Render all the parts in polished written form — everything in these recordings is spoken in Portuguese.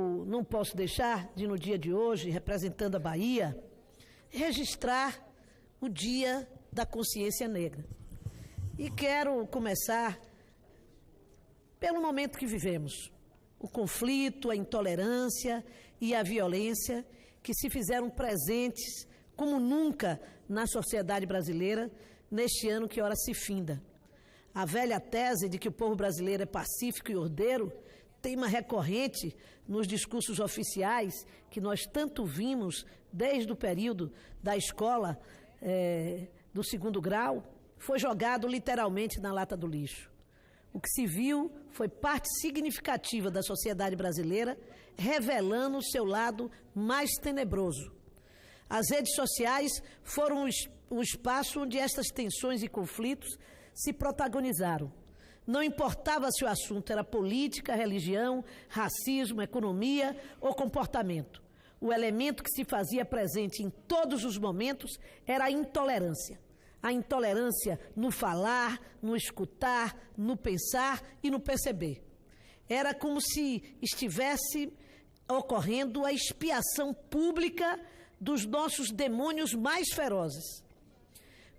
Não posso deixar de, no dia de hoje, representando a Bahia, registrar o Dia da Consciência Negra. E quero começar pelo momento que vivemos. O conflito, a intolerância e a violência que se fizeram presentes como nunca na sociedade brasileira neste ano que ora se finda. A velha tese de que o povo brasileiro é pacífico e ordeiro, tema recorrente nos discursos oficiais que nós tanto vimos desde o período da escola do segundo grau, foi jogado literalmente na lata do lixo. O que se viu foi parte significativa da sociedade brasileira revelando o seu lado mais tenebroso. As redes sociais foram o espaço onde estas tensões e conflitos se protagonizaram. Não importava se o assunto era política, religião, racismo, economia ou comportamento. O elemento que se fazia presente em todos os momentos era a intolerância. A intolerância no falar, no escutar, no pensar e no perceber. Era como se estivesse ocorrendo a expiação pública dos nossos demônios mais ferozes.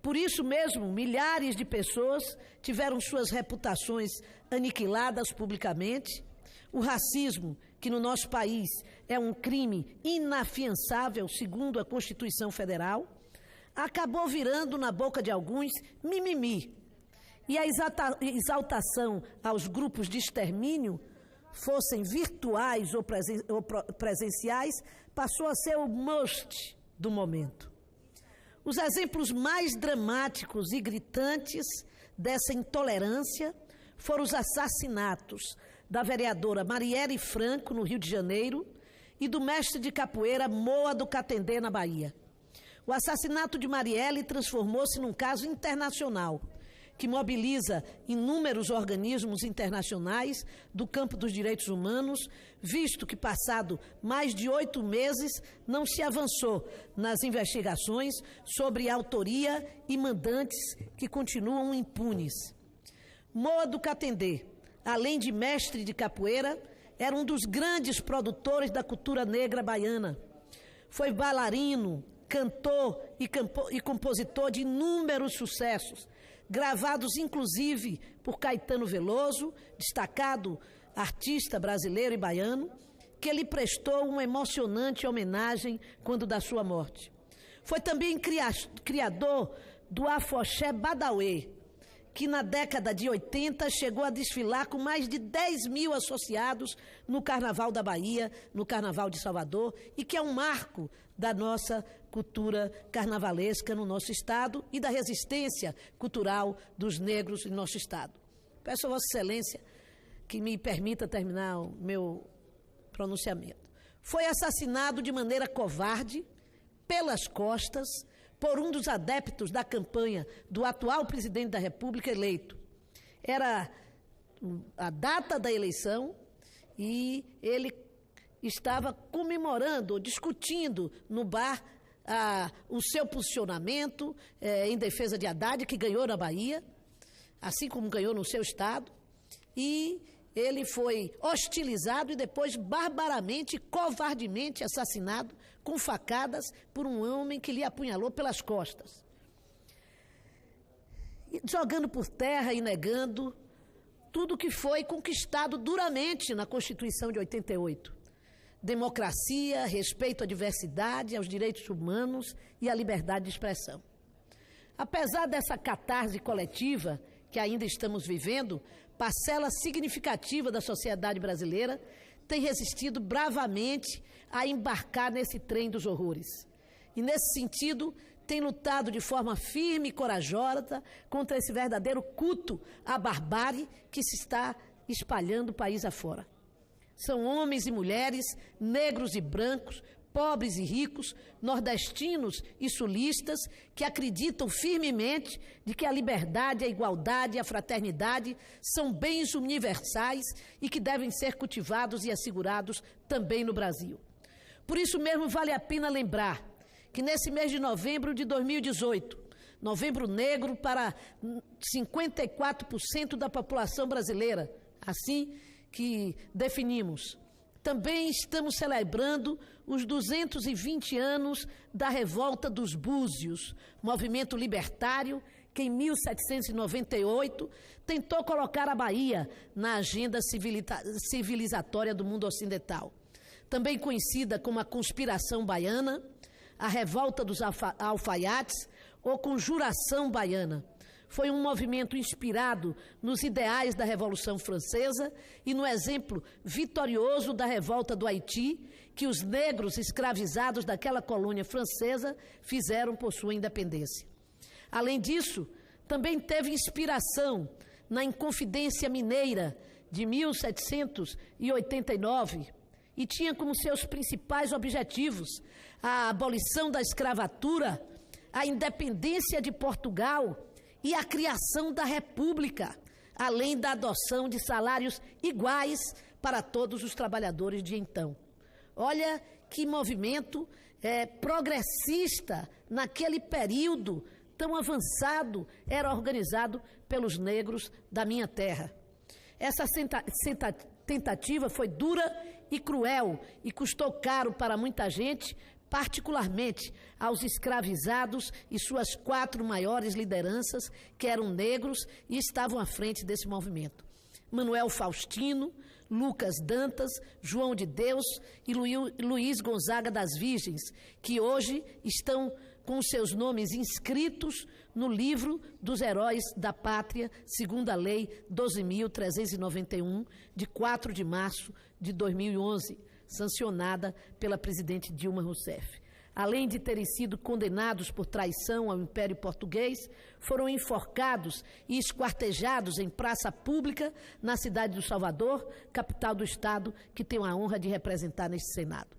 Por isso mesmo, milhares de pessoas tiveram suas reputações aniquiladas publicamente. O racismo, que no nosso país é um crime inafiançável, segundo a Constituição Federal, acabou virando na boca de alguns mimimi. E a exaltação aos grupos de extermínio, fossem virtuais ou presenciais, passou a ser o must do momento. Os exemplos mais dramáticos e gritantes dessa intolerância foram os assassinatos da vereadora Marielle Franco, no Rio de Janeiro, e do mestre de capoeira Moa do Catendê, na Bahia. O assassinato de Marielle transformou-se num caso internacional, que mobiliza inúmeros organismos internacionais do campo dos direitos humanos, visto que, passado mais de 8 meses, não se avançou nas investigações sobre autoria e mandantes que continuam impunes. Moa do Catendê, além de mestre de capoeira, era um dos grandes produtores da cultura negra baiana. Foi bailarino, cantor e compositor de inúmeros sucessos, gravados inclusive por Caetano Veloso, destacado artista brasileiro e baiano, que lhe prestou uma emocionante homenagem quando da sua morte. Foi também criador do afoxé Badauê, que na década de 80 chegou a desfilar com mais de 10 mil associados no Carnaval da Bahia, no Carnaval de Salvador, e que é um marco da nossa cultura carnavalesca no nosso estado e da resistência cultural dos negros em nosso estado. Peço a Vossa Excelência que me permita terminar o meu pronunciamento. Foi assassinado de maneira covarde, pelas costas, por um dos adeptos da campanha do atual presidente da República eleito. Era a data da eleição e ele estava comemorando ou discutindo no bar o seu posicionamento em defesa de Haddad, que ganhou na Bahia, assim como ganhou no seu estado, e ele foi hostilizado e depois barbaramente, covardemente assassinado com facadas por um homem que lhe apunhalou pelas costas. Jogando por terra e negando tudo que foi conquistado duramente na Constituição de 88. Democracia, respeito à diversidade, aos direitos humanos e à liberdade de expressão. Apesar dessa catarse coletiva que ainda estamos vivendo, parcela significativa da sociedade brasileira tem resistido bravamente a embarcar nesse trem dos horrores. E, nesse sentido, tem lutado de forma firme e corajosa contra esse verdadeiro culto à barbárie que se está espalhando o país afora. São homens e mulheres, negros e brancos, pobres e ricos, nordestinos e sulistas, que acreditam firmemente de que a liberdade, a igualdade e a fraternidade são bens universais e que devem ser cultivados e assegurados também no Brasil. Por isso mesmo vale a pena lembrar que nesse mês de novembro de 2018, novembro negro para 54% da população brasileira, assim que definimos, Também estamos celebrando os 220 anos da Revolta dos Búzios, movimento libertário que em 1798 tentou colocar a Bahia na agenda civilizatória do mundo ocidental. Também conhecida como a Conspiração Baiana, a Revolta dos Alfaiates ou Conjuração Baiana. Foi um movimento inspirado nos ideais da Revolução Francesa e no exemplo vitorioso da revolta do Haiti, que os negros escravizados daquela colônia francesa fizeram por sua independência. Além disso, também teve inspiração na Inconfidência Mineira de 1789 e tinha como seus principais objetivos a abolição da escravatura, a independência de Portugal e a criação da República, além da adoção de salários iguais para todos os trabalhadores de então. Olha que movimento progressista naquele período tão avançado era organizado pelos negros da minha terra. Essa tentativa foi dura e cruel e custou caro para muita gente, particularmente aos escravizados e suas 4 maiores lideranças, que eram negros e estavam à frente desse movimento. Manuel Faustino, Lucas Dantas, João de Deus e Luiz Gonzaga das Virgens, que hoje estão com seus nomes inscritos no livro dos Heróis da Pátria, segundo a Lei 12.391, de 4 de março de 2011, sancionada pela presidente Dilma Rousseff. Além de terem sido condenados por traição ao Império Português, foram enforcados e esquartejados em praça pública na cidade do Salvador, capital do Estado, que tenho a honra de representar neste Senado.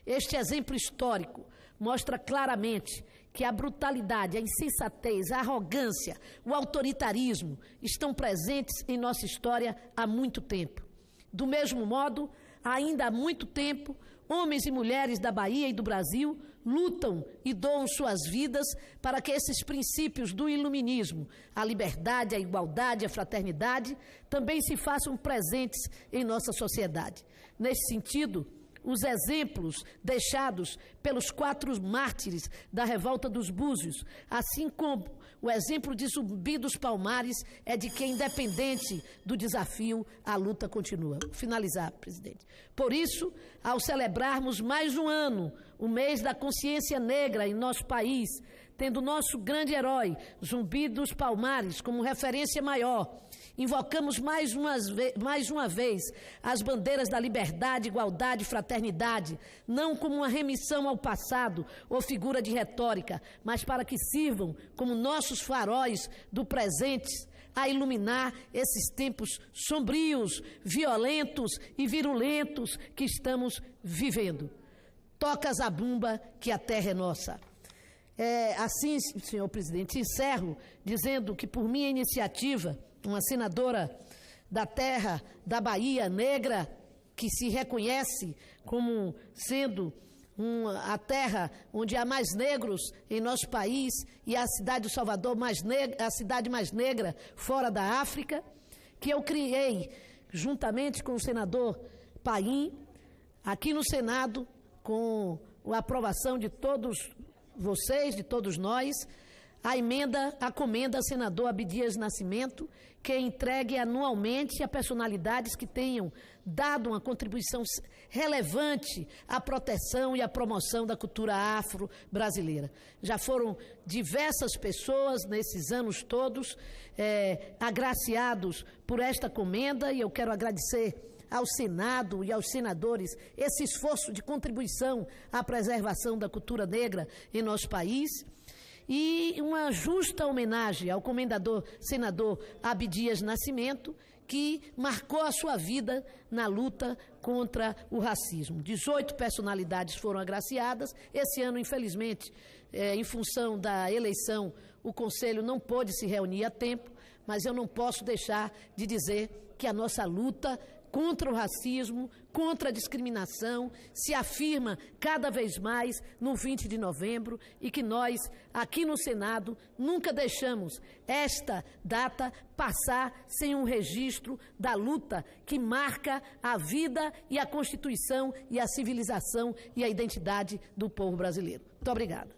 Este exemplo histórico mostra claramente que a brutalidade, a insensatez, a arrogância, o autoritarismo estão presentes em nossa história há muito tempo. Do mesmo modo, ainda há muito tempo, homens e mulheres da Bahia e do Brasil lutam e doam suas vidas para que esses princípios do iluminismo, a liberdade, a igualdade, a fraternidade, também se façam presentes em nossa sociedade. Nesse sentido, os exemplos deixados pelos 4 mártires da Revolta dos Búzios, assim como o exemplo de Zumbi dos Palmares, é de que, independente do desafio, a luta continua. Vou finalizar, presidente. Por isso, ao celebrarmos mais um ano, o mês da consciência negra em nosso país, tendo nosso grande herói, Zumbi dos Palmares, como referência maior, invocamos mais uma vez as bandeiras da liberdade, igualdade e fraternidade, não como uma remissão ao passado ou figura de retórica, mas para que sirvam como nossos faróis do presente a iluminar esses tempos sombrios, violentos e virulentos que estamos vivendo. Toca zabumba que a terra é nossa. Assim, senhor presidente, encerro dizendo que, por minha iniciativa, uma senadora da terra da Bahia negra, que se reconhece como sendo a terra onde há mais negros em nosso país e a cidade do Salvador a cidade mais negra fora da África, que eu criei juntamente com o senador Paim, aqui no Senado, com a aprovação de todos vocês, de todos nós, a comenda senador Abdias Nascimento, que é entregue anualmente a personalidades que tenham dado uma contribuição relevante à proteção e à promoção da cultura afro-brasileira. Já foram diversas pessoas nesses anos todos agraciados por esta comenda, e eu quero agradecer ao Senado e aos senadores esse esforço de contribuição à preservação da cultura negra em nosso país. E uma justa homenagem ao comendador senador Abdias Nascimento, que marcou a sua vida na luta contra o racismo. 18 personalidades foram agraciadas. Esse ano, infelizmente, em função da eleição, o Conselho não pôde se reunir a tempo, mas eu não posso deixar de dizer que a nossa luta contra o racismo, contra a discriminação se afirma cada vez mais no 20 de novembro e que nós, aqui no Senado, nunca deixamos esta data passar sem um registro da luta que marca a vida e a Constituição e a civilização e a identidade do povo brasileiro. Muito obrigada.